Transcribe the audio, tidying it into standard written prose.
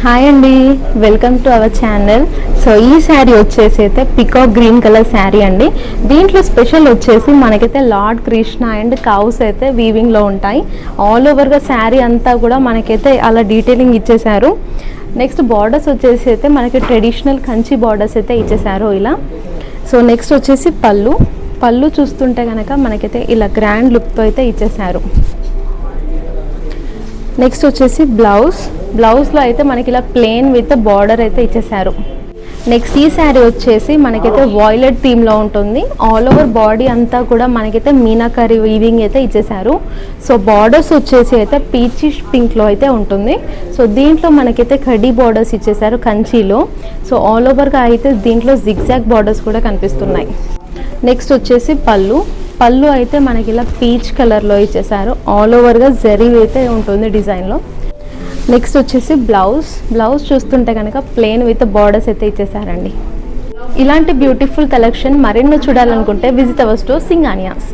Hi అండి, welcome to our channel. So ఈ శారీ వచ్చేసి అయితే పికాక్ గ్రీన్ కలర్ శారీ అండి. దీంట్లో స్పెషల్ వచ్చేసి మనకైతే లార్డ్ కృష్ణ అండ్ కౌస్ అయితే వీవింగ్లో ఉంటాయి. ఆల్ ఓవర్గా శారీ అంతా కూడా మనకైతే అలా డీటెయిలింగ్ ఇచ్చేసారు. నెక్స్ట్ బార్డర్స్ వచ్చేసి అయితే మనకి ట్రెడిషనల్ కంచి బార్డర్స్ అయితే ఇచ్చేసారు ఇలా. సో నెక్స్ట్ వచ్చేసి పళ్ళు చూస్తుంటే కనుక మనకైతే ఇలా గ్రాండ్ లుక్తో అయితే ఇచ్చేసారు. నెక్స్ట్ వచ్చేసి బ్లౌజ్లో అయితే మనకి ఇలా ప్లెయిన్ విత్ బార్డర్ అయితే ఇచ్చేసారు. నెక్స్ట్ ఈ శారీ వచ్చేసి మనకైతే వాయిలెట్ థీమ్లో ఉంటుంది. ఆల్ ఓవర్ బాడీ అంతా కూడా మనకైతే మీనాకరీ వీవింగ్ అయితే ఇచ్చేసారు. సో బార్డర్స్ వచ్చేసి అయితే పీచిష్ పింక్లో అయితే ఉంటుంది. సో దీంట్లో మనకైతే కడ్డీ బార్డర్స్ ఇచ్చేసారు కంచిలో. సో ఆల్ ఓవర్గా అయితే దీంట్లో జిగ్జాగ్ బార్డర్స్ కూడా కనిపిస్తున్నాయి. నెక్స్ట్ వచ్చేసి పళ్ళు అయితే మనకి ఇలా పీచ్ కలర్లో ఇచ్చేసారు. ఆల్ ఓవర్గా జరీ అయితే ఉంటుంది డిజైన్లో. నెక్స్ట్ వచ్చేసి బ్లౌజ్ చూస్తుంటే కనుక ప్లెయిన్ విత్ బార్డర్స్ అయితే ఇచ్చేసారండి. ఇలాంటి బ్యూటిఫుల్ కలెక్షన్ మరెన్నో చూడాలనుకుంటే విజిట్ అవర్ స్టోర్ సింగానియాస్.